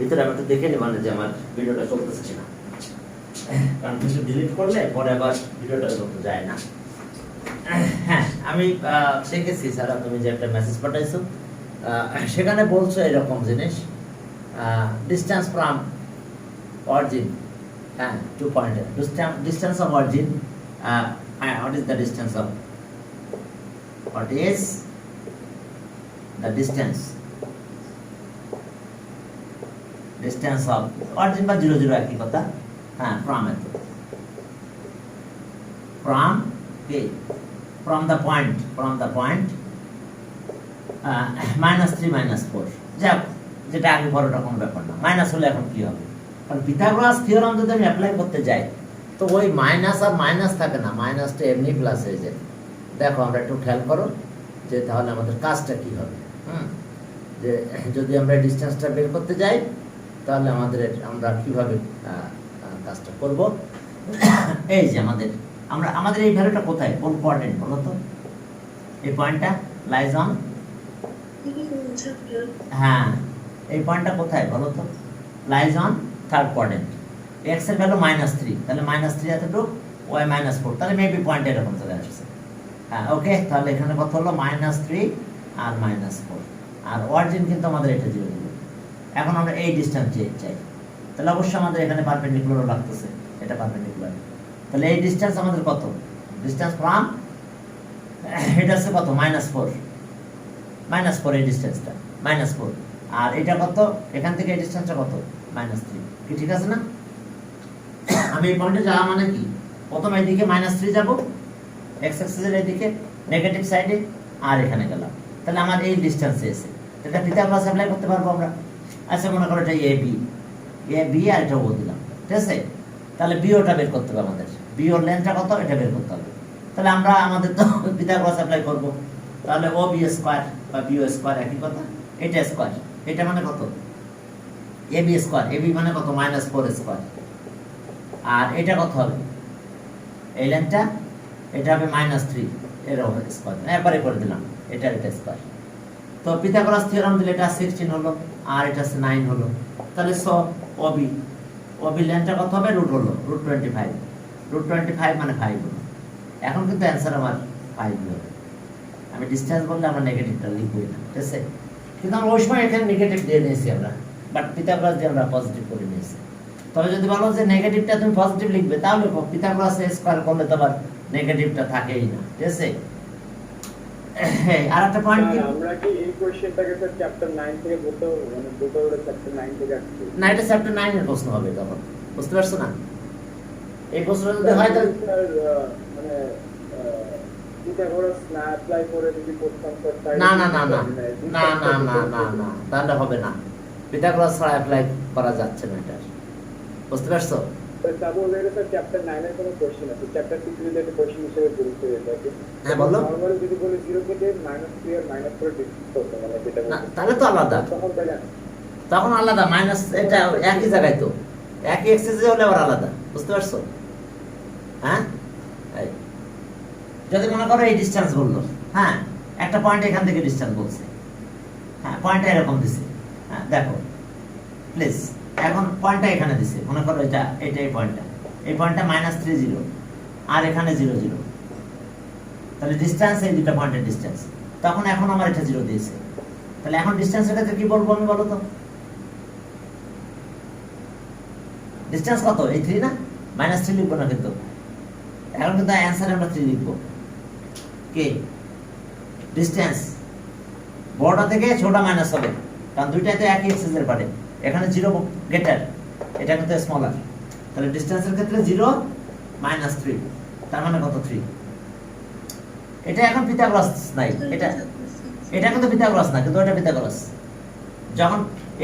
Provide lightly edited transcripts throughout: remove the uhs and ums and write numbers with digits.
ভিতরে আমি একটু দেখে নেব যে আমার ভিডিওটা চলতেছে কিনা, কারণ কিছু ডিলিট করলে পরে আবার ভিডিওটা চলতে যায় না। হ্যাঁ, আমি দেখেছি স্যার তুমি যে একটা মেসেজ পাঠাইছো, সেখানে বলছো এরকম জিনিস, ডিস্টেন্স ফ্রম অরিজিন, হ্যাঁ 2 point, distance of origin, what is the distance of, what is the distance of origin বা 0 0 একই কথা, হ্যাঁ from it, from the point -3 -4, যাক যেটা আগে বড়টা কোনো ব্যাপার না, মাইনাস হলে এখন কি হবে, কারণ পিথাগোরাস থিওরেম যদি আমি অ্যাপ্লাই করতে যাই তো ওই মাইনাস আর মাইনাস থাকে না, মাইনাসটা এমনি প্লাস হয়ে যায়। দেখো আমরা একটু খেয়াল করো যে তাহলে আমাদের কাজটা কি হবে, যে যদি আমরা ডিস্টেন্সটা বের করতে যাই তাহলে আমরা কিভাবে কাজটা করব। এই যে আমাদের এই ভ্যালুটা কোথায়, কোন কোঅর্ডিনেট বলো তো, এই পয়েন্টটা লাইজ অন, হ্যাঁ এই পয়েন্টটা কোথায় বলো তো, lies on third coordinate, x এর ভ্যালু -3, তাহলে -3 এতটুক, y -4, তাহলে মেবি পয়েন্ট এরকম চলে আসছে। হ্যাঁ ওকে, তাহলে এখানে কত হলো -3 আর -4, আর অরিজিন কিন্তু আমাদের এটা 0 0। এখন আমরা এই ডিসটেন্স চাই, তাহলে অবশ্যই আমাদের এখানে পারপেন্ডিকুলার লাগতেছে, এটা পারপেন্ডিকুলার, তাহলে এই ডিসটেন্স আমাদের কত, ডিসটেন্স ফ্রম এটা আছে কত -4 এই ডিসটেন্সটা -4, আর এটা কত, এখান থেকে এই ডিসটেন্সটা কত -3, কি ঠিক আছে না? আমি এই পয়েন্টে যাওয়া মানে কি, প্রথম এইদিকে -3 যাব, x অ্যাক্সিসের এইদিকে নেগেটিভ সাইডে, আর এখানে গেলাম, তাহলে আমার এই ডিসটেন্সে এসে এটা পিথাগোরাস অ্যাপ্লাই করতে পারবো আমরা। আচ্ছা মনে করো এটা AB আর এটা ও দিলাম, ঠিক আছে, তাহলে BOটা বের করতে হবে আমাদের, BO এর লেন্থটা কত এটা বের করতে হবে, তাহলে আমরা আমাদের তো পিথাগোরাস অ্যাপ্লাই করব, তাহলে OB স্কয়ার বা BO স্কয়ার একই কথা, এটা স্কয়ার, এটা মানে কত AB স্কয়ার, AB মানে কত -4 স্কয়ার, আর এটা কত হবে, এই লাইনটা এটা হবে -3 এর স্কয়ার, একবারে করে দিলাম, এটা স্কয়ার। তো পিথাগোরাস থিওরেম দিলে এটা 16 হলো, আর এটা 9 হলো, তাহলে সো OB লাইনটা কত হবে, √25 মানে 5 হলো। এখন কিন্তু অ্যানসার আমার 5 হবে, আমি ডিসটেন্স বললে আমরা নেগেটিভটা লিখবই না, ঠিক আছে, কিন্তু আমরা ওই সময় এখানে নেগেটিভ দিয়ে নিয়েছি আমরা, বাট পিথাগোরাস দিয়ে আমরা পজিটিভ করে নিয়েছি। তবে যদি বলো যে নেগেটিভটা তুমি পজিটিভ লিখবে, তাহলে পিথাগোরাস স্কয়ার করলে তো আবার নেগেটিভটা থাকেই না, ঠিক আছে। আর একটা পয়েন্ট কি, আমরা কি এই কোশ্চেনটাকে স্যার চ্যাপ্টার 9 থেকে বলতে, মানে বলতে হলো চ্যাপ্টার 9 থেকে আসছে না, এটা চ্যাপ্টার 9 এর প্রশ্ন হবে তখন, বুঝতে পারছো না? এই প্রশ্নটা যদি হয় তাহলে স্যার মানে পিথাগোরাস না অ্যাপ্লাই করে যদি করতাম স্যার, না, তাহলে হবে না, পিথাগোরাস ছাড়া অ্যাপ্লাই করা যাচ্ছে না এটা, বুঝতে পারছো? চ্যাপ্টার 9 এর কোনো কোশ্চেন আছে, চ্যাপ্টার 6 এর একটা কোশ্চেন হিসেবে পড়তে হবে। হ্যাঁ বলো, নরমালি যদি বলি 0 থেকে -3 আর -4 ডিসকাস করতে, মানে যেটা না তাহলে তো আলাদা, তখন আলাদা, মাইনাস এটা একই জায়গায় তো, একই এক্সেসে হলে আবার আলাদা, বুঝতে পারছো? হ্যাঁ যদি মনে করো এই ডিসটেন্স বললো, হ্যাঁ একটা পয়েন্ট এখান থেকে ডিসটেন্স বলছে, হ্যাঁ পয়েন্টটা এরকম দিছে, হ্যাঁ দেখো প্লিজ, এখন পয়েন্টটা এখানে দিছে, মনে করো এটা এই পয়েন্টটা -30 আর এখানে 0 0, তাহলে ডিসটেন্স এই দুটো পয়েন্টের ডিসটেন্স, তখন এখন আমার এটা 0 দিয়েছে, তাহলে এখন ডিসটেন্সের ক্ষেত্রে কি বলবো আমি বলো তো, ডিসটেন্স কত, এই 3 না, -3 লিখবো না কিন্তু, এখন কিন্তু অ্যান্সারে আমরা 3 লিখবো, কি ডিসটেন্স বড়টা থেকে ছোটটা মাইনাস হবে, কারণ দুইটাই তো একই এক্সেসের পারে, এখানে 0 গ্রেটার, এটা কিন্তু স্মলার, তাহলে ডিসটেন্সের ক্ষেত্রে 0 -3, তার মানে কত 3, এটা এখন পিথাগোরাস নাই, এটা কিন্তু পিথাগোরাস না, কিন্তু এটা পিথাগোরাস, যখন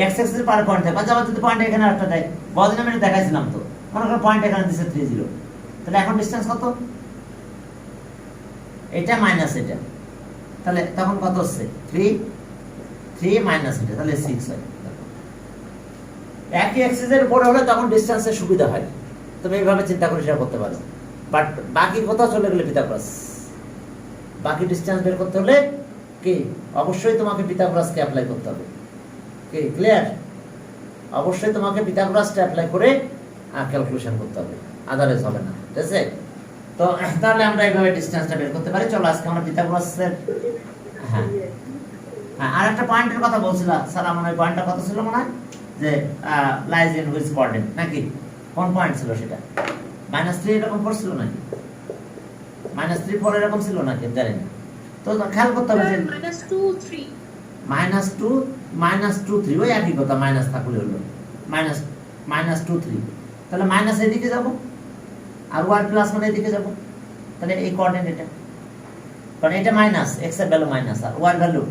x এক্সিসের পারে পয়েন্ট থাকে, বা যদি পয়েন্ট এখানে একটা দেয়, বদিন আমি দেখাইছিলাম তো, মনে করো পয়েন্ট এখানে দিছে 3 0, তাহলে এখন ডিসটেন্স কত, এটা মাইনাস এটা, তাহলে তখন কত হচ্ছে 3 মাইনাস এটা, তাহলে 6 হয়। একই এক্সিসের উপরে হলে তখন ডিসটেন্সের সুবিধা হয়, তুমি এইভাবে চিন্তা করে সেটা করতে পারো, বাট বাকি কোথাও চলে গেলে পিথাগোরাস, বাকি ডিসটেন্স বের করতে হলে কি অবশ্যই তোমাকে পিথাগোরাসকে অ্যাপ্লাই করতে হবে, কি ক্লিয়ার? অবশ্যই তোমাকে পিথাগোরাসটা অ্যাপ্লাই করে ক্যালকুলেশন করতে হবে, আদারওয়াইজ হবে না, ঠিক আছে? তো তাহলে আমরা এইভাবে ডিসটেন্সটা বের করতে পারি। চলো আজকে আমরা পিথাগোরাসের হ্যাঁ হ্যাঁ আর একটা পয়েন্টের কথা বলছিলাম স্যার, আমার ওই পয়েন্টটা কত ছিল মনে হয় যে লাইজ ইন হুইচ কোঅর্ডিনেট, নাকি কোন পয়েন্ট ছিল সেটা? -3 এরকম পড়ছিল নাকি? -3 4 এরকম ছিল নাকি জানি না। তো খেয়াল করতে হবে যে -2 3 -2 3 ওই একই কথা, মাইনাস থাকলে হলো -2 3, তাহলে মাইনাস এদিকে যাব আর ওয়াই প্লাস মানে এদিকে যাব, তাহলে এই কোঅর্ডিনেট এটা, কারণ এটা মাইনাস, এক্স এর ভ্যালু মাইনাস আর ওয়াই ভ্যালু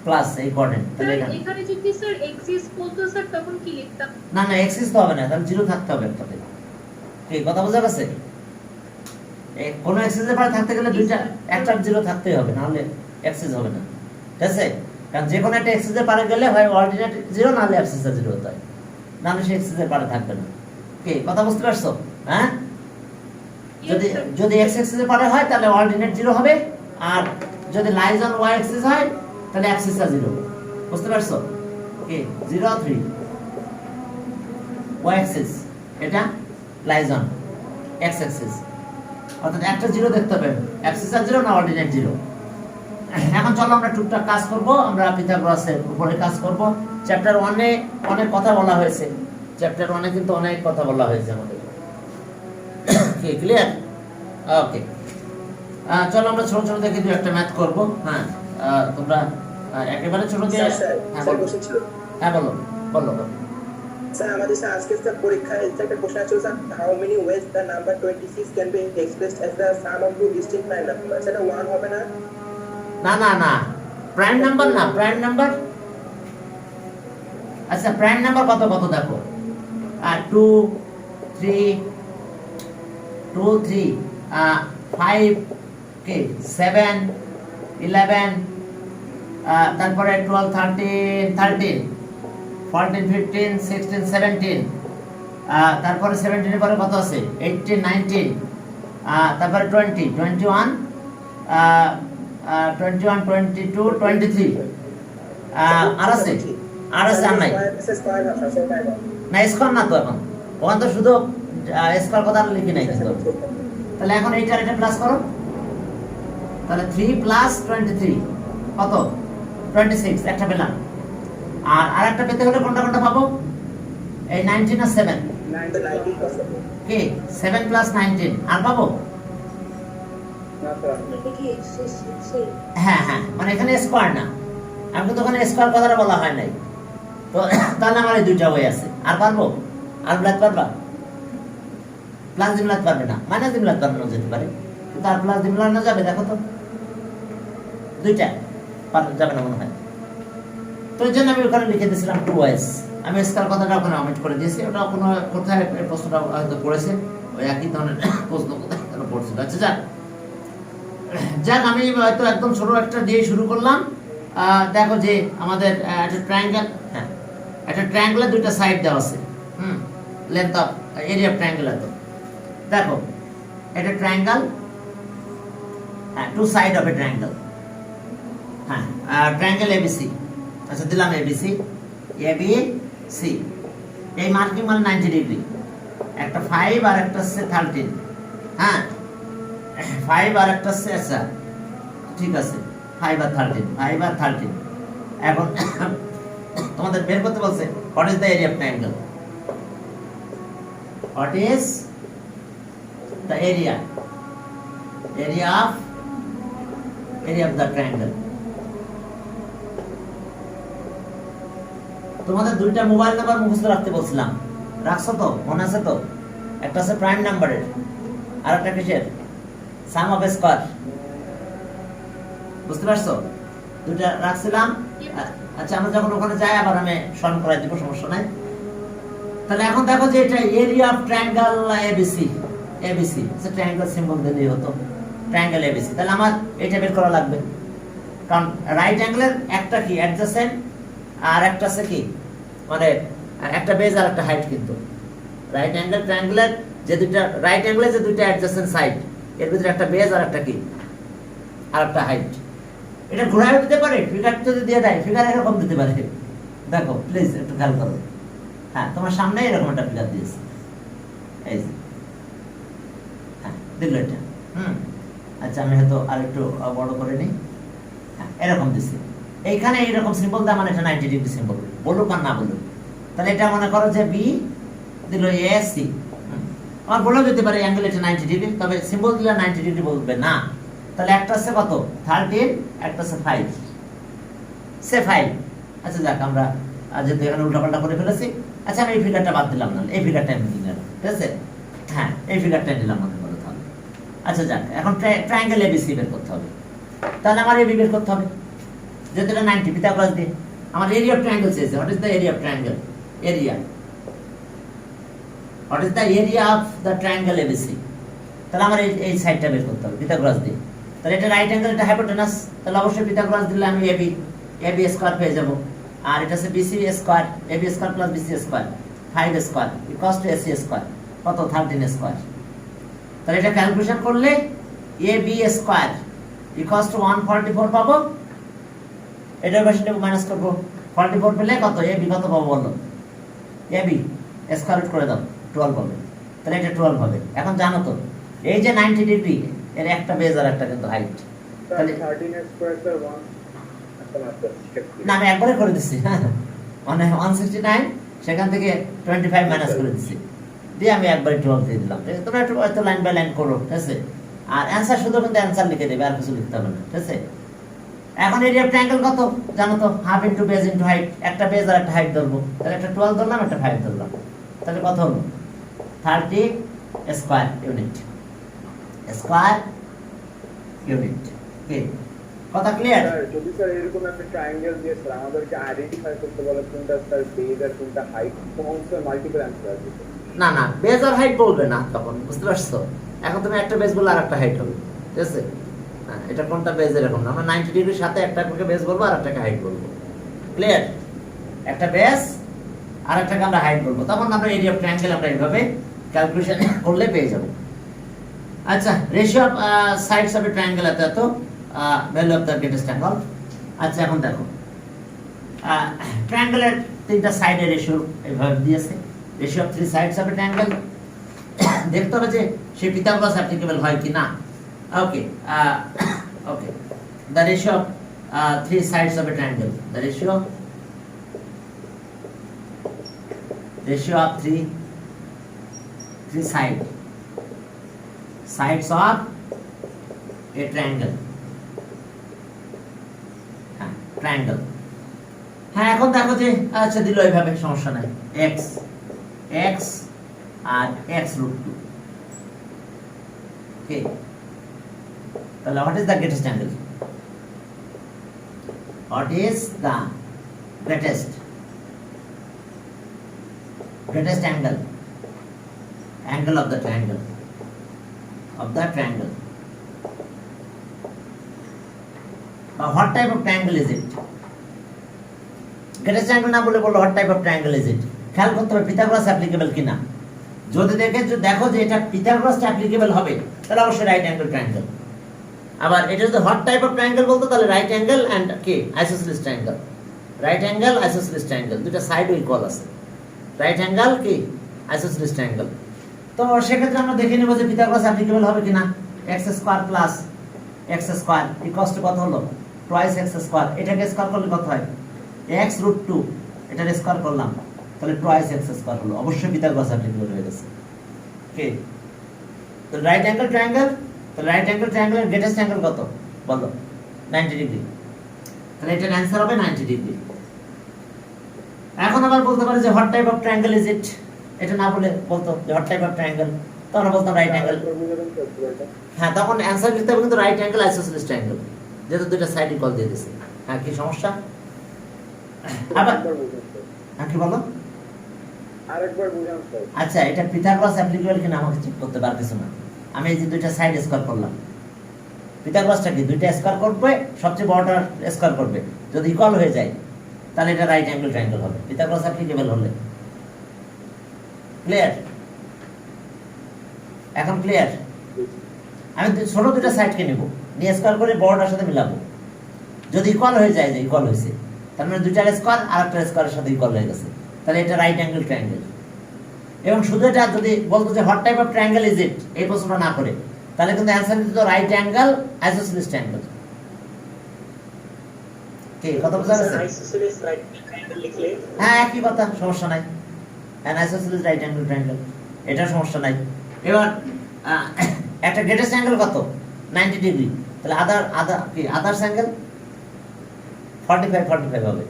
প্লাস, এই কোঅর্ডিনেট। তাহলে স্যার এখানে যদি স্যার এক্সিস বলতো স্যার তখন কি লিখতাম? না না এক্সিস তো হবে না, তাহলে জিরো থাকতে হবে একটাতে। কি কথা বোঝা গেছে? কোন এক্সিসের পরে থাকতে গেলে দুইটা একটা জিরো থাকতেই হবে, না হলে এক্সিস হবে না, ঠিক আছে? কারণ যে কোনো একটা এক্সিসের পারে গেলে হয় অর্ডিনেট জিরো, না হলে অ্যাবসিসটা জিরো হতে হয়, না হলে সে এক্সিসের পারে থাকবে না। কি কথা বুঝতে পারছো? হ্যাঁ, যদি যদি এক্স এক্সিসের পারে হয় তাহলে অর্ডিনেট জিরো হবে, আর যদি লাইজ অন ওয়াই এক্সিস হয় তাহলে অ্যাবসিসটা জিরো। বুঝতে পারছো? কি 0 3 ওয়াই এক্সিস, এটা লাইজ অন এক্স এক্সিস, অর্থাৎ একটা জিরো দেখতে হবে, অ্যাবসিসটা জিরো না অর্ডিনেট জিরো। এখন চলো আমরা টুকটাক কাজ করব, আমরা পিথাগোরাসের উপরে কাজ করব। চ্যাপ্টার 1 এ অনেক কথা বলা হয়েছে, চ্যাপ্টার 1 এ কিন্তু অনেক কথা বলা হয়েছে আমাদের। কি ক্লিয়ার? ওকে, চলো আমরা ছোট ছোট দেখে দুই একটা ম্যাথ করব। হ্যাঁ, তোমরা একেবারে ছোট দিয়ে হ্যাঁ বলো, হ্যাঁ বলো বলো বলো। স্যার আমাদের স্যার আজকে স্যার পরীক্ষায় একটা কোশ্চেন আছে sir, how many ways the number 26 can be expressed as the sum of two distinct prime number? সেটা 1 হবে না? না না না, প্রাইম নাম্বার না, প্রাইম নাম্বার। আচ্ছা প্রাইম নাম্বার কত কত দেখো, 2 3 2 3 5 কে 7 11, তারপরে 12 13 13 14 15 16 17, তারপরে 17 এর পরে কত আছে 18 19, তারপরে 20 21 21 22 23, আর আছে আর নাই স্কয়ার ভাষা সেটা না, স্কয়ার না তো এখন, ওখান তো শুধু স্কয়ার কথা লিখি নাই কিন্তু। তাহলে এখন এইটার এটা প্লাস করো, তাহলে 3 প্লাস 23 কত 26, একটা পেলাম। আর আরেকটা পেতে হলে কোনটা কোনটা পাবো? এই 19 আর 7, 19 পার্সেন্ট কি 7 প্লাস 19 আর পাবো? না স্যার। এটা কি এক্সিস সেই? হ্যাঁ হ্যাঁ, মানে এখানে স্কয়ার না, আমি তো ওখানে স্কয়ার কথাটা বলা হয় নাই। তো তাহলে আমার এই দুইটা ওয়ে আছে, আর পারবো? আর মিলাতে পারবা? প্লাস দিয়ে মিলাতে পারবে না, মাইনাস দিয়ে মিলাতে পারবে না, যেতে পারে, কিন্তু আর প্লাস দিয়ে মিলানো যাবে? দেখো তো দুইটা যাবে না মনে হয়। তো এই জন্য আমি ওখানে লিখে দিয়েছিলাম 2s, আমি স্কয়ার কথাটা ওখানে অমিট করে দিয়েছি। ওটা কোনো কোথায় প্রশ্নটা হয়তো পড়েছে, ওই একই ধরনের প্রশ্ন কোথায় পড়ছিল। আচ্ছা যাক যাক, আমি হয়তো একদম ছোট একটা দিয়ে শুরু করলাম। দেখো যে আমাদের একটা ট্রায়াঙ্গেল, হ্যাঁ একটা ট্রায়াঙ্গেলের দুইটা সাইড দেওয়া আছে, length of area of triangle. তো দেখো এটা ট্রায়াঙ্গেল, হ্যাঁ two side of a triangle, হ্যাঁ ট্রায়াঙ্গেল এবিসি। আচ্ছা দিলাম এবিসি, এবিসি, এই মার্কিং মানে 90 ডিগ্রি, একটা 5 আর একটা হচ্ছে 13, হ্যাঁ 5 আর একটা হচ্ছে, আচ্ছা ঠিক আছে 5 আর 13, 5 আর 13। এখন তোমাদের বের করতে বলছে what is the area of triangle, what is the area of the triangle. তোমাদের দুইটা মোবাইল নাম্বার মুখস্থ রাখতে বলছিলাম, রাখছো তো? মনে আছে তো? একটা আছে প্রাইম নাম্বারের, আর একটা কিসের? সাম অফ স্কয়ার। বুঝতে পারছো? দুইটা রাখছিলাম। আচ্ছা আমরা যখন ওখানে যাই আবার আমি স্মরণ করাই দিব, সমস্যা নাই। তাহলে এখন দেখো যে এটা area of triangle ABC, ABC আচ্ছা ট্রায়াঙ্গেল সিম্বল দিলেই হতো, ট্রায়াঙ্গেল এবিসি। তাহলে আমার এটা বের করা লাগবে, কারণ রাইট অ্যাঙ্গেলের একটা কি অ্যাডজাসেন্ট আর একটা আছে কি মানে একটা বেজ আর একটা হাইট। কিন্তু রাইট অ্যাঙ্গেল ট্রায়াঙ্গেলের যে দুইটা রাইট অ্যাঙ্গেলের যে দুইটা অ্যাডজাসেন্ট সাইড, এর ভিতরে একটা বেজ আর একটা কি আর একটা হাইট। এটা ঘোরায় দিতে পারে, ফিগার যদি দিয়ে দেয় ফিগার এরকম দিতে পারে। দেখো প্লিজ একটু খেয়াল করো, হ্যাঁ তোমার সামনে এরকম একটা ফিগার দিয়েছে, এই যে হ্যাঁ দিল এটা। আচ্ছা আমি হয়তো আর একটু বড় করে নিই। হ্যাঁ এরকম দিচ্ছি, এইখানে এইরকম সিম্বল দেওয়া মানে এটা 90 ডিগ্রি সিম্বল, বলুক আর না বলুক। তাহলে এটা মনে করো যে বি দিল এ সি, আমার বলেও যেতে পারে অ্যাঙ্গেল এটা 90 ডিগ্রি, তবে সিম্বল দিলে 90 ডিগ্রি বলবে না। তাহলে একটা আছে কত 13, একটা আছে 5, সে 5। আচ্ছা যাক আমরা যেহেতু এখানে উল্টাপাল্টা করে ফেলেছি, আচ্ছা আমি এই ফিগারটা বাদ দিলাম, না এই ফিগারটা আমি নিলাম, ঠিক আছে। হ্যাঁ এই ফিগারটা নিলাম মনে করো তাহলে। আচ্ছা যাক এখন ট্রায়াঙ্গেল এবিসি বের করতে হবে। তাহলে আমার এবি বের করতে হবে, যেহেতু এটা 90 পিথাগোরাস দিয়ে। আমার এরিয়া অফ ট্রায়াঙ্গেল চেয়েছে, what is the area of triangle, area, what is the area of the triangle ABC. তাহলে আমার এই সাইডটা বের করতে হবে পিথাগোরাস দিয়ে। তাহলে এটা রাইট অ্যাঙ্গেল, এটা হাইপোটেনাস, তাহলে অবশ্যই পিথাগোরাস দিলে আমি এবি স্কয়ার পেয়ে যাব। আর এটা আছে BC square, AB square plus BC square 5 square equals to AC square কত 13 স্কয়ার। তাহলে এটা ক্যালকুলেশন করলে এবি স্কয়ার ইকুয়ালস টু 144 পাবো। এটার পাশে মাইনাস করব, 44 পেলে কত এবি কত পাবো বলো, এবি স্কয়ার রুট করে দাও 12 পাবে। তাহলে এটা 12 হবে। এখন জানো তো এই যে 90 ডিগ্রি এর একটা বেজ আর একটা কিন্তু হাইট, তাহলে 13 স্কয়ার স্যার 1 না আমি একবারে করে দিচ্ছি, হ্যাঁ মানে 169 সেখান থেকে 25 মাইনাস করে দিচ্ছি, দিয়ে আমি একবারে 12 দিয়ে দিলাম। ঠিক আছে, তোমরা একটু লাইন বাই লাইন করো, ঠিক আছে। আর অ্যানসার শুধু কিন্তু অ্যানসার লিখে দেবে, আর কিছু লিখতে হবে না, ঠিক আছে। এখন এরিয়া অফ ট্রায়াঙ্গেল কত জানো তো, half into base into height, একটা বেজ আর একটা হাইট ধরবো। তাহলে একটা 12 ধরলাম, একটা 5 ধরলাম, তাহলে কত হলো 30 স্কয়ার ইউনিট, স্কয়ার ইউনিট। ওকে কথা ক্লিয়ার? স্যার যদি স্যার এরকম একটা ট্রায়াঙ্গেল দিয়ে স্যার আমাদেরকে আইডেন্টিফাই করতে বলে কোনটা স্যার বেজ আর কোনটা হাইট, তখন স্যার মাল্টিপল অ্যানসার আসবে। না না বেজ আর হাইট বলবে না তখন, বুঝতে পারছো? এখন তুমি একটা বেজ বললে আর একটা হাইট হবে, ঠিক আছে। হ্যাঁ এটা কোনটা বেজ এরকম না, আমরা 90 ডিগ্রির সাথে একটাকে বেজ বলবো আর একটাকে হাইট বলবো, ক্লিয়ার? একটা বেজ আর একটাকে আমরা হাইট বলবো, তখন আমরা এরিয়া অফ ট্রায়াঙ্গেল আমরা এইভাবে ক্যালকুলেশন করলে পেয়ে যাব। আচ্ছা ratio of sides of a triangle এত value of the greatest angle. আচ্ছা এখন দেখো ট্রায়াঙ্গেলের তিনটা সাইডের রেশিও এইভাবে দিয়েছে, ratio of 3 sides of a triangle. দেখতে হবে যে সেই পিথাগোরাস অ্যাপ্লিকেবল হয় কি না। Okay okay the ratio of 3 sides of a triangle, the ratio of 3 sides of a triangle, হ্যাঁ ট্রায়াঙ্গেল। হ্যাঁ এখন দেখো যে আচ্ছা দিল এইভাবে, সমস্যা নাই, x আর x √2। ওকে তাহলে what is the greatest angle, what is the greatest angle of the triangle, what type of triangle is it? greatest angle না বলে বলো what type of triangle is it, খেয়াল করতে হবে পিথাগোরাস অ্যাপ্লিকেবল কিনা। যদি দেখো যে এটা পিথাগোরাস অ্যাপ্লিকেবল হবে তাহলে অবশ্যই রাইট অ্যাঙ্গেল ট্রায়াঙ্গেল। আবার এটা যদি হোয়াট টাইপ অফ ট্রায়াঙ্গেল বলতো তাহলে রাইট অ্যাঙ্গেল এন্ড কি আইসোসেলিস ট্রায়াঙ্গেল, রাইট অ্যাঙ্গেল আইসোসেলিস ট্রায়াঙ্গেল, দুটো সাইড ইকুয়াল আছে, রাইট অ্যাঙ্গেল কি আইসোসেলিস ট্রায়াঙ্গেল। তো সেক্ষেত্রে আমরা দেখে নেব যে পিথাগোরাস অ্যাপ্লিকেবল হবে কিনা। x square plus x square equals two কত হলো টুয়াইস x স্কয়ার, এটাকে স্কয়ার করলে কত হয় x √2, এটার স্কয়ার করলাম তাহলে টুয়াইস x স্কয়ার হলো, অবশ্যই পিথাগোরাস অ্যাপ্লিকেবল হয়ে গেছে। ওকে তো রাইট অ্যাঙ্গেল ট্রায়াঙ্গেল, তো রাইট অ্যাঙ্গেল ট্রায়াঙ্গেলের গ্রেটেস্ট অ্যাঙ্গেল কত বলো 90 ডিগ্রি, তাহলে এটার অ্যানসার হবে 90 ডিগ্রি। এখন আবার বলতে পারি যে what type of triangle is ইট, এটা না বলে বলতো যে হোয়াট টাইপ অফ ট্রায়াঙ্গেল, তো আমরা বলতাম রাইট অ্যাঙ্গেল। হ্যাঁ তখন অ্যানসার লিখতে হবে কিন্তু রাইট অ্যাঙ্গেল আইসোসেলিস ট্রায়াঙ্গেল, যেহেতু দুটো সাইড ইকুয়াল দিয়ে দিয়েছে। হ্যাঁ কি সমস্যা আবার হ্যাঁ কি বলো আরেকবার বুঝান স্যার। আচ্ছা এটা পিথাগোরাস অ্যাপ্লিকেবল কিনা আমাকে চেক করতে পার কিছু না, আমি এই যে দুইটা সাইড স্কয়ার করলাম, পিথাগোরাসটা কি দুইটা স্কয়ার করবে, সবচেয়ে বড়টা স্কয়ার করবে, যদি ইকুয়াল হয়ে যায় তাহলে এটা রাইট অ্যাঙ্গেল ট্রায়াঙ্গেল হবে পিথাগোরাস অ্যাপ্লিকেবল হলে। ক্লিয়ার? এখন ক্লিয়ার? আমি ছোট দুটো সাইডকে নেব, নিয়ে স্কয়ার করে বড়টার সাথে মিলাবো, যদি ইকুয়াল হয়ে যায় যে ইকুয়াল হয়েছে তার মানে দুইটার স্কয়ার আর একটা স্কয়ারের সাথে ইকুয়াল হয়ে গেছে, তাহলে এটা রাইট অ্যাঙ্গেল ট্রায়াঙ্গেল। এবং শুধু এটা যদি বলতো যে what type of triangle is ইট, এই প্রশ্নটা না করে, তাহলে কিন্তু অ্যান্সার দিত রাইট অ্যাঙ্গেল আইসোসেলিস ট্রায়াঙ্গেল। কি কথা বোঝা গেছে? isosceles right triangle লিখলে হ্যাঁ একই কথা, সমস্যা নাই। অ্যান আইসোসেলিস রাইট অ্যাঙ্গেল ট্রায়াঙ্গেল, এটা সমস্যা নাই। এবার একটা গ্রেটেস্ট অ্যাঙ্গেল কত? 90 ডিগ্রি। তাহলে আদার্স অ্যাঙ্গেল 45 হবে।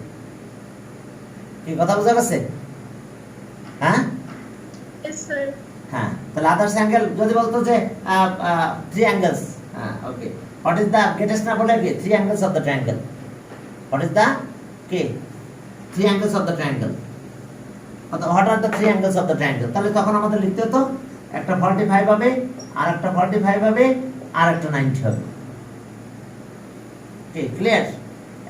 কি কথা বোঝা গেছে? হ্যাঁ Yes, sir. হ্যাঁ, তাহলে আদার্স অ্যাঙ্গেল যদি বলতো যে থ্রি অ্যাঙ্গেলস, হ্যাঁ ওকে, হোয়াট ইজ দ্য গ্রেটেস্ট না বলে কি three angles of the triangle, what is the K three angles of the triangle, what are the three angles of the triangle. তাহলে তখন আমাদের লিখতে হতো একটা 45 হবে, আর একটা 45 হবে, আর একটা 90 হবে। ঠিক ক্লিয়ার?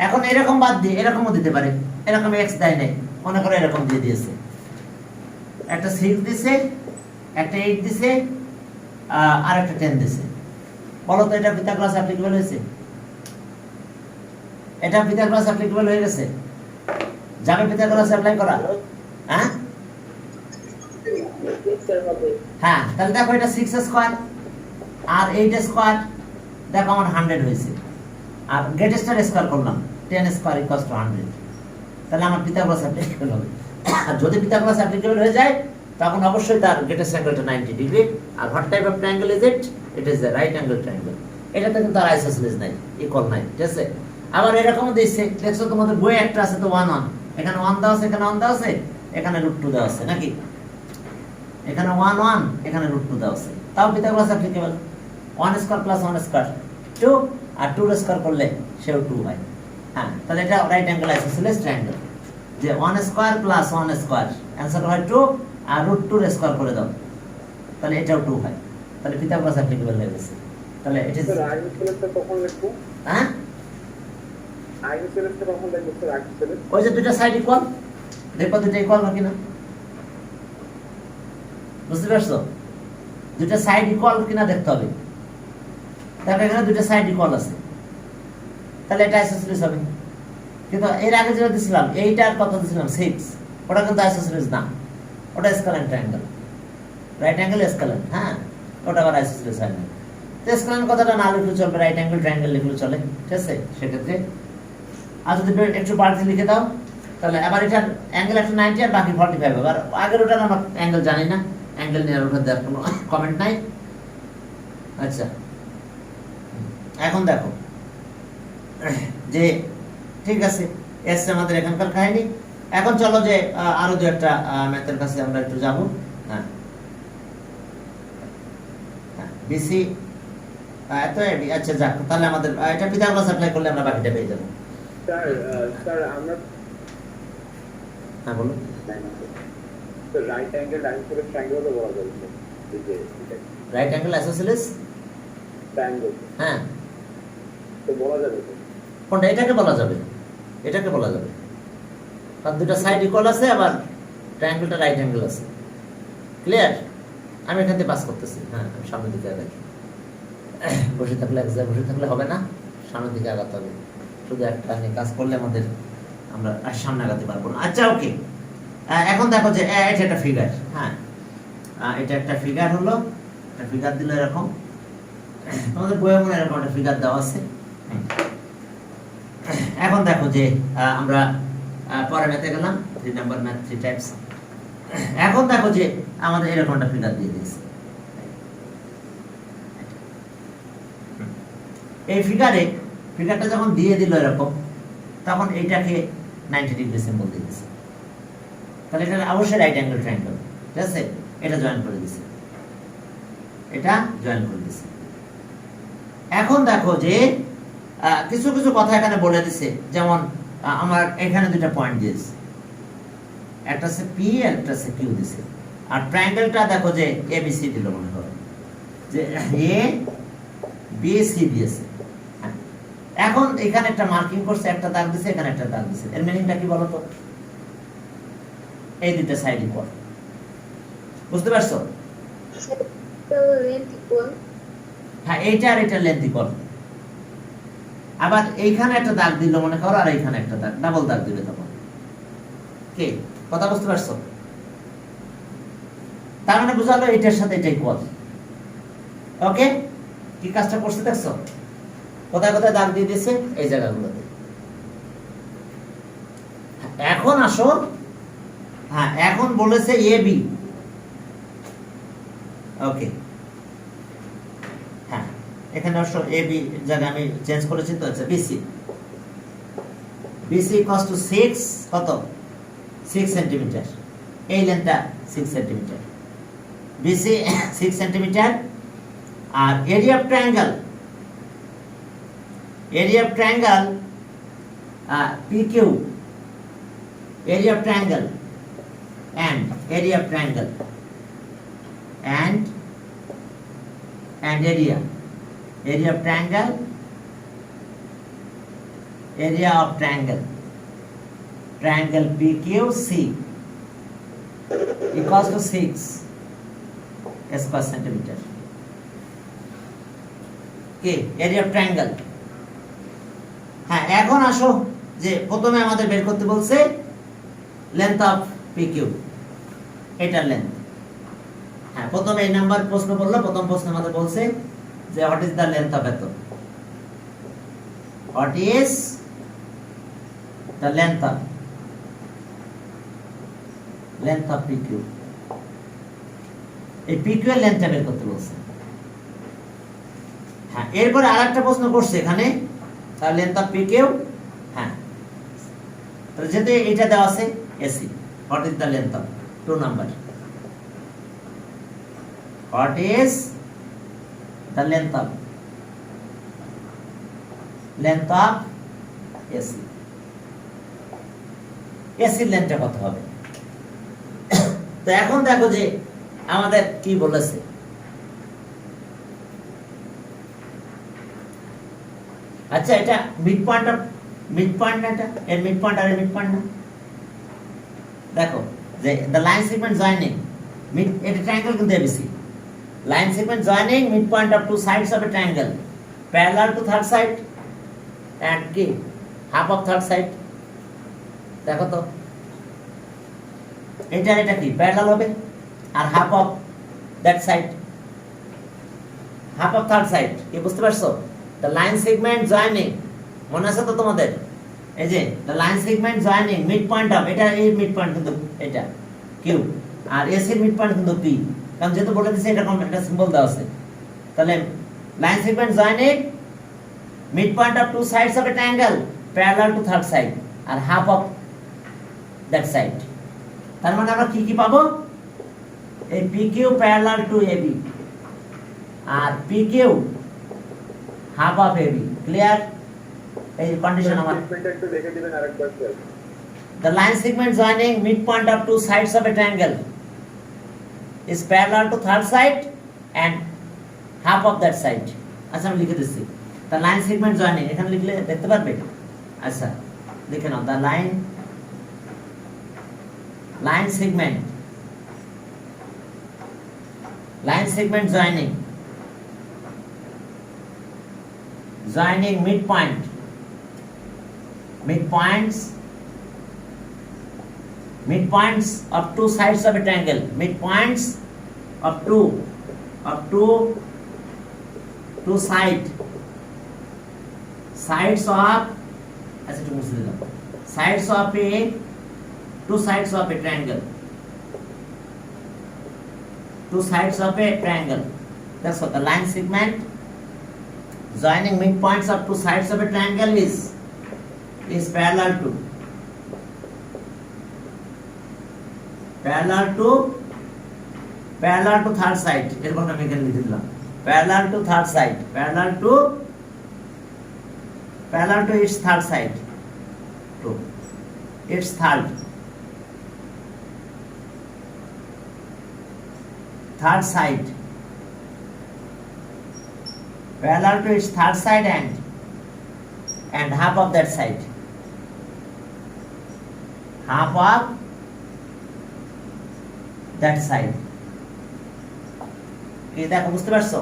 এখন এরকম বাদ দিয়ে এরকমও দিতে পারে, এরকম এক্স দেয় নাই, মনে করো এরকম দিয়ে দিয়েছে, একটা 6 দিছে, একটা 8 দিছে, আর একটা 10 দিছে। বলো তো এটা পিথাগোরাস অ্যাপ্লিকেবল হয়েছে? এটা পিথাগোরাস অ্যাপ্লিকেবল হয়ে গেছে? যাবে পিথাগোরাস অ্যাপ্লাই করা? হ্যাঁ হ্যাঁ, তাহলে দেখো এটা 6 স্কয়ার আর 8 স্কয়ার, দেখো আমার 100 হয়েছে। আর গ্রেটেস্টের স্কয়ার করলাম, 10 স্কয়ার ইকুয়ালস টু 100। তাহলে আমার পিথাগোরাস অ্যাপ্লিকেবল হবে। আর যদি পিথাগোরাস অ্যাপ্লিকেবল হয়ে যায় তখন অবশ্যই তার গ্রেটেস্ট অ্যাঙ্গেলটা 90 ডিগ্রি। আর what type of triangle is it? It is the right angle triangle. এটাতে কিন্তু আর আইসোসেলিস নাই, ইকুয়াল নাই, ঠিক আছে? আবার এরকমও দিচ্ছে, দেখছো তোমাদের বই একটা আছে তো 1 1, এখানে 1 দেওয়া আছে, এখানে 1 দেওয়া আছে, এখানে √2 দেওয়া আছে নাকি? এখানে 1 1, এখানে √2 দেওয়া আছে, তাও Pythagoras applicable. 1 square plus 1 square 2, আর 2 স্কয়ার করলে সেও 2 হয়। হ্যাঁ, তাহলে এটা রাইট অ্যাঙ্গেল আইসোসেলিস ট্রায়াঙ্গেল। যে 1 স্কয়ার প্লাস 1 স্কয়ার অ্যানসার হয় 2, আর √2 স্কয়ার করে দাও, তাহলে এটাও 2 হয়। তাহলে পিথাগোরাস অ্যাপ্লিকেবল হয়ে গেছে। তাহলে ইট ইজ স্যার আইসোসেলেসটা কখন লিখবো? হ্যাঁ, আইসোসেলেসটা কখন লিখবো স্যার? আইসোসেলেস ওই যে দুটো সাইড ইকুয়াল, দেখো দুটো ইকুয়াল নাকি না, বুঝতে পারছো? দুটো সাইড ইকুয়াল কিনা দেখতে হবে। দেখো এখানে দুটো সাইড ইকুয়াল আছে, তাহলে এটা আইসোসেলিস হবে। কিন্তু এর আগে যেটা দিছিলাম, এইটার কত দিছিলাম 6, ওটা কিন্তু আইসোসেলিস না, ওটা স্কেলেন ট্রায়াঙ্গেল, রাইট অ্যাঙ্গেল স্কেলেন। হ্যাঁ, ওটা আবার আইসোসেলিস হয় না। তো স্কেলেন কথাটা না লিখলে চলবে, রাইট অ্যাঙ্গেল ট্রায়াঙ্গেল লিখলে চলে, ঠিক আছে? সেক্ষেত্রে আর যদি একটু বাড়তি লিখে দাও, তাহলে আবার এটার অ্যাঙ্গেল একটা 90 আর বাকি 45 হবে। আর আগের ওটার আমরা অ্যাঙ্গেল জানি না, অ্যাঙ্গেল নিয়ে ওটা দেওয়ার কোনো কমেন্ট নাই। আচ্ছা, এখন দেখো যে ঠিক আছে, এসছে আমাদের এখানকার কাহিনী। এখন চলো যে আরো দু একটা ম্যাথের কাছে আমরা একটু যাব। হ্যাঁ, বিসি এত এডি। আচ্ছা যাক, তাহলে আমাদের এটা পিথাগোরাস অ্যাপ্লাই করলে আমরা বাকিটা পেয়ে যাব। স্যার স্যার আমরা হ্যাঁ বলো। রাইট অ্যাঙ্গেল আইসোসেলেস ট্রায়াঙ্গেল তো বলা যাবে স্যার, এই যে রাইট অ্যাঙ্গেল আইসোসেলিস ট্রায়াঙ্গেল হ্যাঁ, তো বলা যাবে স্যার। কোনটা? এটাকে বলা যাবে, এটাকে বলা যাবে, কারণ দুটো সাইড ইকুয়াল আছে, আবার ট্রায়াঙ্গেলটা রাইট অ্যাঙ্গেল আছে। ক্লিয়ার? আমি এখান থেকে পাস করতেছি। হ্যাঁ, আমি সামনের দিকে আগাই। বসে থাকলে এক জায়গায় বসে থাকলে হবে না, সামনের দিকে আগাতে হবে। শুধু একটা নিয়ে কাজ করলে আমাদের আমরা আর সামনে আগাতে পারবো না। আচ্ছা ওকে, এখন দেখো যে এটা একটা ফিগার। হ্যাঁ, এটা একটা ফিগার হলো, একটা ফিগার দিল এরকম, তোমাদের বইয়ে মনে এরকম একটা ফিগার দেওয়া আছে। এখন দেখো যে আমরা পরে ম্যাথে গেলাম, 3 নাম্বার ম্যাথ 3 টাইপস। এখন দেখো যে আমাদের এরকম একটা ফিগার দিয়ে দিয়েছে। এই ফিগারটা যখন দিয়ে দিল এরকম, তখন এইটাকে 90 ডিগ্রি সিম্বল দিয়ে দিয়েছে। তাহলে এটা অবশ্যই রাইট অ্যাঙ্গেল ট্রায়াঙ্গেল, ঠিক আছে? এটা জয়েন করে দিয়েছে, এটা জয়েন করে দিয়েছে। এখন দেখো যে কিছু কিছু কথা এখানে বলে দিছে, যেমন আমার এখানে দুটো পয়েন্ট দিয়েছে, একটা আছে পি আর একটা আছে কিউ দিছে। আর ট্রায়াঙ্গেলটা দেখো যে এ বি সি দিল, মনে করো যে এ বি সি দিয়েছে। এখন এখানে একটা মার্কিং করছে, একটা দাগ দিছে, এখানে একটা দাগ দিছে। এর মিনিংটা কি বলো তো? এই দুটো সাইড ইকুয়াল, বুঝতে পারছো? Length equal. হ্যাঁ, এইটা আর এটা লেন্থ ইকুয়াল। আবার এইখানে একটা দাগ দিল মনে করো, আর এইখানে একটা দাগ, ডাবল দাগ দিবে তখন কে কথা বুঝতে পারছো? তার মানে বুঝালো এটার সাথে এটা ইকুয়াল। ওকে, কি কাজটা করছে দেখছো? কোথায় কোথায় দাগ দিয়ে দিয়েছে? এই জায়গাগুলোতে। এখন আসো, হ্যাঁ এখন বলেছে এ বি। ওকে, হ্যাঁ এখানে আসো এ বি জায়গা আমি চেঞ্জ করেছি তো। আচ্ছা বিসি, বিসি ইকুয়ালস টু 6 কত 6 সেন্টিমিটার। এই লেন্থটা 6 সেন্টিমিটার, বিসি 6 সেন্টিমিটার। আর area of triangle, area of triangle PQ, area of triangle and area of triangle and area of triangle, area of triangle, triangle PQC equals to 6 square centimeter. Okay, area of triangle. হ্যাঁ এখন আসো যে প্রথমে আমাদের বের করতে বলছে length of PQ, এটার লেন্থ। হ্যাঁ প্রথমে এই নাম্বার প্রশ্ন বললো, প্রথম প্রশ্ন আমাদের বলছে যে what is the length of এত, what is the length of PQ. এই পিকিউ এর লেন্থটা বের করতে বলছে। হ্যাঁ এরপরে আরেকটা প্রশ্ন করছে এখানে, তার লেন্থ অফ পিকিউ। হ্যাঁ তাহলে যেহেতু এটা দেওয়া আছে AC, what is the length of 2 number, what is the length of AC, এসির লেন্থটা কত হবে। তো এখন দেখো যে আমাদের কি বলেছে। আচ্ছা এটা মিড পয়েন্ট না, এটা এর মিড পয়েন্ট আর এর মিড পয়েন্ট না। দেখো যে the line segment joining mid, এটা triangle কিন্তু ABC, line segment joining midpoint of two sides of a triangle parallel to third side and কি half of third side। দেখো তো এটা কি প্যারালাল হবে, আর half of that side, half of third side। কি বুঝতে পারছো? the line segment joining, মনে আছে তো তোমাদের? এই যে the line segment joining midpoint of, এটা এই midpoint কিন্তু এটা Q, আর S এর midpoint কিন্তু P, কারণ যেহেতু বলে দিয়েছে এটা একটা সিম্বল দেওয়া আছে। তাহলে line segment joining midpoint of two sides of a triangle parallel to third side R half of that side। তার মানে আমরা কি কি পাবো? এই PQ parallel to AB আর PQ half of AB। Clear? এই কন্ডিশন আমার একটু দেখে দিবেন আরেকবার sir. The line segment joining midpoint of two sides of a triangle is parallel to third side and half of that side। আচ্ছা আমি লিখে দিচ্ছি the line segment joining, এখানে লিখলে দেখতে পারবে। আচ্ছা লিখে নাও the line segment joining midpoints of two sides of a triangle, midpoints of two sides of, আচ্ছা একটু মুছে দিলাম, two sides of a triangle, that's what the line segment joining midpoints of two sides of a triangle is parallel to third side। এরকম আমি এখানে লিখে দিলাম parallel to third side, parallel to its third side, to its third side, parallel to its third side and half of that side, half of that side। কি দেখো বুঝতে পারছো?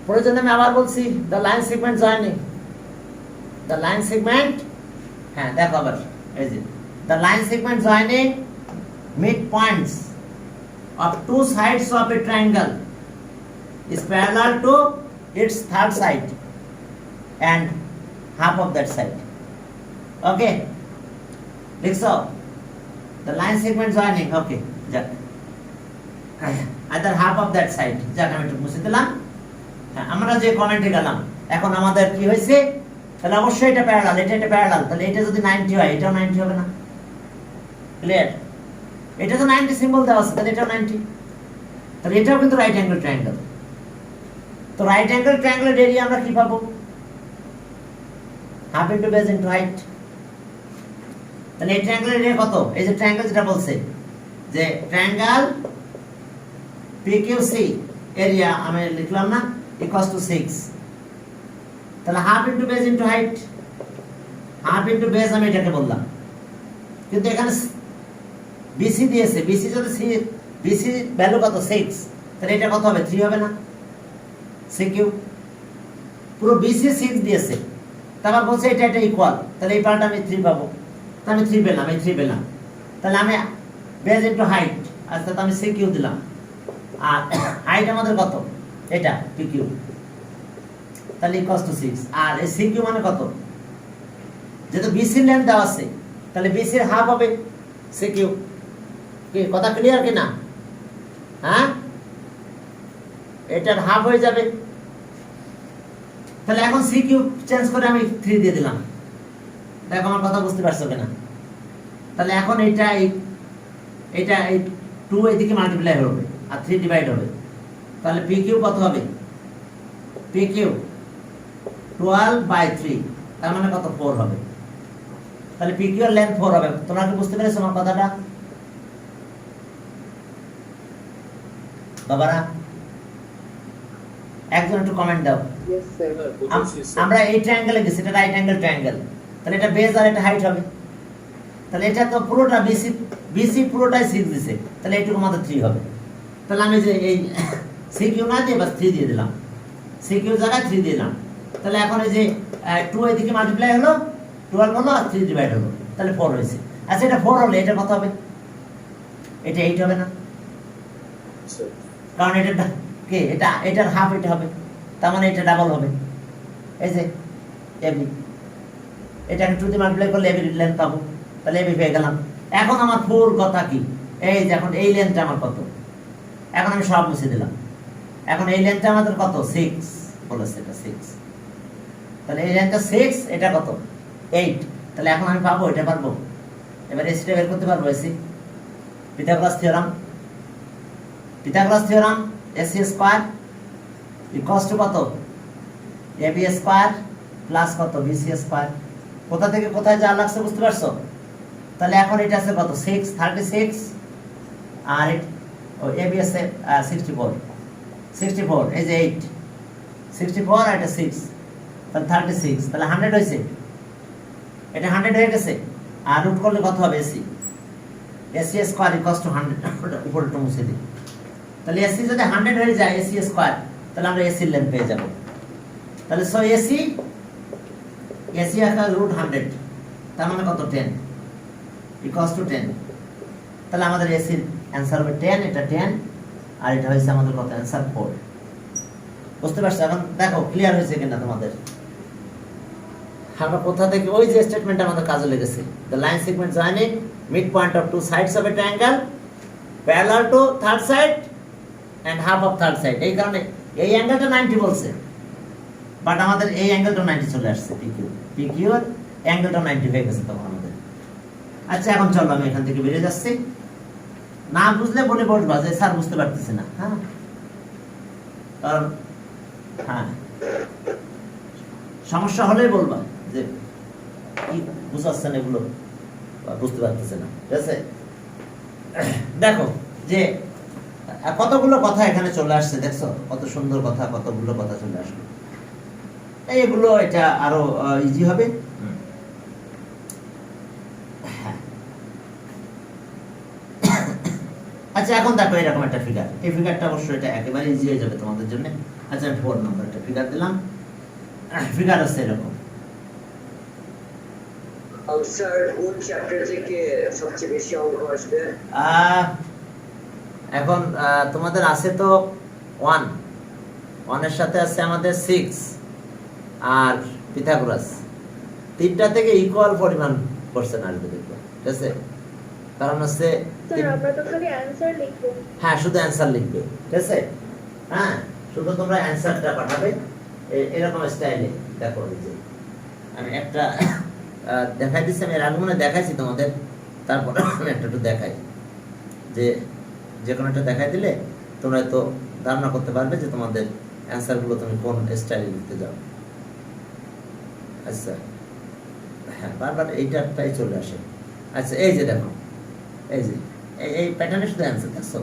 প্রয়োজনে আমি আবার বলছি the line segment joining, the line segment, হ্যাঁ দেখো আবার এই যে the line segment joining midpoints of two sides of a triangle is parallel to its third side and half of that side. Okay, লিখছো the line segment joining, okay, যাক either half of that side, যাক আমি একটু মুছে দিলাম। হ্যাঁ, আমরা যে কমেন্টে গেলাম, এখন আমাদের কি হয়েছে, তাহলে অবশ্যই এটা প্যারালাল, এটা প্যারালাল, তাহলে এটা যদি 90 হয় এটাও 90 হবে না? ক্লিয়ার? এটা তো 90 সিম্বল দেওয়া আছে, তাহলে এটাও 90, তাহলে এটাও কিন্তু রাইট অ্যাঙ্গেল ট্রায়াঙ্গেল। তো রাইট অ্যাঙ্গেল ট্রায়াঙ্গেলের এরিয়া আমরা কি পাবো? Half into base into height. তাহলে এই ট্রায়াঙ্গেলের এরিয়া কত? এই যে ট্রায়াঙ্গেল যেটা বলছে যে ট্রায়াঙ্গেল PQC এরিয়া আমি লিখলাম না, ইকুয়ালস টু 6, তাহলে half into base into height, half into base আমি এটাকে বললাম, কিন্তু এখানে BC দিয়েছে, BC যদি BC ভ্যালু কত 6, তাহলে এটা কত হবে? 3 হবে না? CQ পুরো BC 6 দিয়েছে, তারপর বলছে এটা এটা ইকুয়াল, তাহলে এই পার্টটা আমি 3 পাবো, তাহলে আমি 3 পেলাম, এই 3 পেলাম, তাহলে আমি বেস ইনটু হাইট, আচ্ছা তো আমি CQ দিলাম, আর হাইট আমাদের কত? এটা PQ, তাহলে ইকুয়ালস টু 6, আর এই CQ মানে কত? যেহেতু BC লেন্থ দেওয়া আছে, তাহলে BC এর হাফ হবে CQ। কি কথা ক্লিয়ার কি না? হ্যাঁ, এটার হাফ হয়ে যাবে। তাহলে এখন CQ চেঞ্জ করে আমি 3 দিয়ে দিলাম, দেখো আমার কথা বুঝতে পারছো কিনা? তাহলে এখন এটা এই 2 এদিকে মাল্টিপ্লাই হবে আর 3 ডিভাইড হবে, তাহলে PQ কত হবে? PQ 12/3, তার মানে কত? 4 হবে। তাহলে PQ এর লেন্থ 4 হবে। তোমরা কি বুঝতে পেরেছো আমার কথাটা বাবারা? একজন একটু কমেন্ট দাও। Yes, sir. আমরা এই ট্রায়াঙ্গেলে গেছি, এটা রাইট অ্যাঙ্গেল ট্রায়াঙ্গেল, তাহলে এটা বেস আর এটা হাইট হবে, তাহলে এটা তো পুরোটা BC পুরোটাই 6 দিছে, তাহলে এইটুকু আমাদের 3 হবে। তাহলে আমি যে এই CQ না দিয়ে বাস 3 দিয়ে দিলাম, CQ জায়গায় 3 দিলাম, তাহলে এখন এই যে 2 এদিকে মাল্টিপ্লাই হলো, 12 হলো আর 3 ডিভাইড হলো, তাহলে 4 হয়েছে। আচ্ছা এটা 4 হলে এটা কত হবে? এটা 8 হবে না? কারণ এটা কে, এটার হাফ এটা হবে, তার মানে এটা ডাবল হবে। এই যে AB, এটাকে 2 দিয়ে মাল্টিপ্লাই করলে AB লেন্থ পাবো, তাহলে AB পেয়ে গেলাম। এখন আমার ফুল কথা কি, এই যে এখন এই লেন্থটা আমার কত? এখন আমি সব মুছে দিলাম, এখন এই লেন্থটা আমাদের কত? 6 বলেছে, এটা 6, তাহলে এই লেন্থটা 6, এটা কত? 8, তাহলে এখন আমি পাবো, এটা পারবো, এবার এসিটা বের করতে পারবো। AC Pythagoras theorem, AC square equals two কত? AB স্কয়ার প্লাস কত? BC square. কোথা থেকে কোথায় যা লাগছে বুঝতে পারছো? তাহলে এখন এটা আছে কত? 6, 36, আর AB আছে 64, এই যে 8, 64 আর এটা 6, তাহলে 36, তাহলে 100 হয়েছে, এটা 100 হয়ে গেছে। আর রুট করলে কত হবে? AC স্কয়ার ইকুয়ালস টু 100, উপরেটা মুছে দিই, তাহলে AC যদি 100 হয়ে যায় AC স্কয়ার, তাহলে আমরা AC এর লেন্থ পেয়ে যাব। তাহলে সো AC একটা রুট 100, তার মানে কত? 10 ইকুয়ালস টু 10, তাহলে আমাদের AC এর অ্যানসার হবে 10, এটা 10, আর এটা হইছে আমাদের কত? অ্যানসার 4। বুঝতে পারছো? এখন দেখো ক্লিয়ার হয়েছে কিনা তোমাদের? আমরা কোথা থেকে ওই যে স্টেটমেন্ট আমাদের কাজে লেগেছে, the line segment joining midpoint of two sides of a triangle parallel to third side and half of third side, এই কারণে এই অ্যাঙ্গেলটা 90 বলছে, বাট আমাদের এই অ্যাঙ্গেলটা 90 চলে আসছে, PQ এর অ্যাঙ্গেলটা 90 হয়ে গেছে তখন আমাদের। আচ্ছা এখন চলো আমি এখান থেকে বেরিয়ে যাচ্ছি, না বুঝলে বলে বসবা যে স্যার বুঝতে পারতেছি না। হ্যাঁ, কারণ হ্যাঁ সমস্যা হলেই বলবা যে কি বুঝাচ্ছেন, এগুলো বুঝতে পারতেছে না, ঠিক আছে? দেখো যে কতগুলো কথা এখানে চলে আসছে, দেখছো কত সুন্দর কথা, কতগুলো কথা চলে আসলো। এগুলো এটা আরো ইজি হবে। আচ্ছা এখন দেখো এরকম একটা ফিগার, এই ফিগারটা অবশ্যই এটা একেবারে ইজি হয়ে যাবে তোমাদের জন্য। আচ্ছা আমি 4 নম্বর একটা ফিগার দিলাম, ফিগার আছে এরকম। স্যার কোন চ্যাপ্টার থেকে সবচেয়ে বেশি অঙ্ক আসবে? এখন তোমাদের আছে তো 1 1 এর সাথে আছে আমাদের 6 আর পিথাগোরাস, তিনটা থেকে ইকুয়াল পরিমাণ কোশ্চেন আসবে দেখবে, ঠিক আছে? কারণ হচ্ছে স্যার আমরা তো খালি অ্যানসার লিখবো। হ্যাঁ, শুধু অ্যান্সার লিখবে, ঠিক আছে? হ্যাঁ, শুধু তোমরা অ্যান্সারটা পাঠাবে এরকম স্টাইলে। দেখো এই যে আমি একটা দেখাই দিচ্ছি, আমি এর আগে মনে হয় দেখাইছি তোমাদের, তারপর আমি একটা একটু দেখাই, যে কোনো একটা দেখাই দিলে তোমরা তো ধারণা করতে পারবে যে তোমাদের অ্যান্সারগুলো তুমি কোন স্টাইলে লিখতে যাও। আচ্ছা, হ্যাঁ, বারবার এইটাই চলে আসে। আচ্ছা, এই যে দেখো, এই যে এই প্যাটার্নে শুধু অ্যান্সার দেখছো,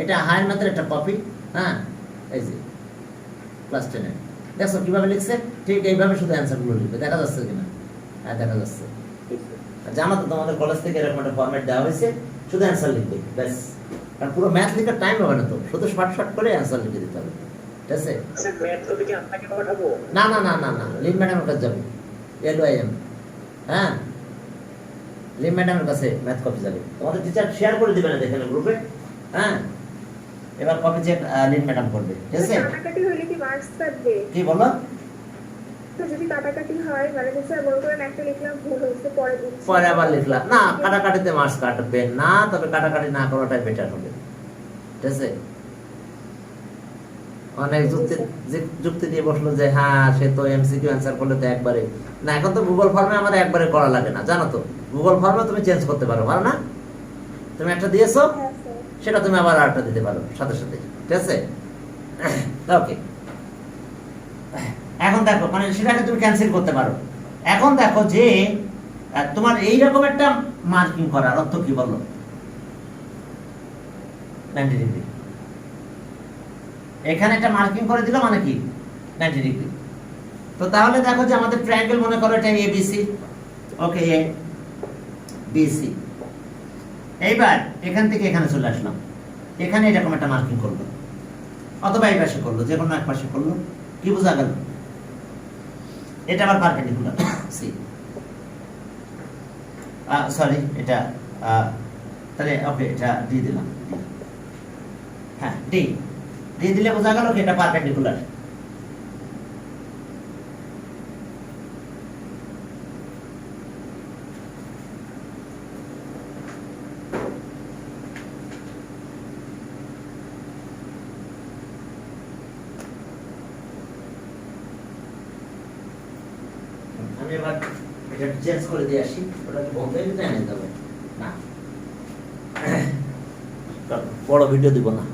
এটা হায়ার ম্যাথের একটা কপি। হ্যাঁ, এই যে ক্লাস 10 দেখছো কিভাবে লিখছে, ঠিক এইভাবে শুধু অ্যান্সারগুলো লিখবে। দেখা যাচ্ছে কিনা? হ্যাঁ, দেখা যাচ্ছে। জানো তো তোমাদের কলেজ থেকে এরকম একটা ফরম্যাট দেওয়া হয়েছে, শুধু অ্যান্সার লিখবে ব্যাস। কারণ পুরো ম্যাথ লেখার টাইম হবে না তো, শুধু শর্ট করে অ্যান্সার লিখে দিতে হবে, ঠিক আছে? স্যার ম্যাথ কপি কি আপনাকে পাঠাবো? না না না না না, লিম ম্যাডামের কাছে যাবে, LYM। হ্যাঁ, লিম ম্যাডামের কাছে ম্যাথ কপি যাবে, তোমাদের টিচার শেয়ার করে দিবে না দেখেন গ্রুপে। হ্যাঁ, এবার কপি চেক লিম ম্যাডাম করবে, ঠিক আছে? কাটাকাটি হলে কি মার্কস কাটবে? কি বলো? তো যদি কাটাকাটি হয় মানে যে স্যার মনে করেন একটা লিখলাম ভুল হয়েছে পরে দিচ্ছি, পরে আবার লিখলাম না, কাটাকাটিতে মার্কস কাটবে না, তবে কাটাকাটি না করাটাই বেটার হবে, ঠিক আছে? অনেক যুক্তি দিয়ে বসলো যে হ্যাঁ সে তো এমসিকিউ অ্যান্সার করলে তো একবারে না, এখন তো গুগল ফর্মে আমাদের একবারে করা লাগে না, জানো তো? গুগল ফর্মে তুমি চেঞ্জ করতে পারো না? তুমি একটা দিয়েছো, হ্যাঁ স্যার। সেটা তুমি আবার আরেকটা দিতে পারো সাথে সাথে, ঠিক আছে? ওকে, এখন দেখো মানে সেটাকে তুমি ক্যান্সেল করতে পারো। এখন দেখো যে তোমার এইরকম একটা মার্কিং করার অর্থ কি বলো? 90 ডিগ্রি এখানে একটা মার্কিং করে দিল মানে কি 90 ডিগ্রি। তো তাহলে দেখো যে আমাদের ট্রায়াঙ্গেল মনে করো এটা ABC, ওকে, ABC। এইবার এখান থেকে এখানে চলে আসলাম, এখানে এরকম একটা মার্কিং করলো, অথবা এই পাশে করলো, যে কোনো এক পাশে করলো, কি বোঝা গেল? এটা আবার পারপেন্ডিকুলার সি, সরি এটা তাহলে ওকে, এটা দিয়ে দিলাম। হ্যাঁ, দিয়ে দিলে বোঝা গেল কি এটা পারপেন্ডিকুলার। আমি এবার এটা চেঞ্জ করে দিয়ে আসি, ওটাকে বন্ধ হয়ে যেতে এনে দেবো না, বড় ভিডিও দিব না।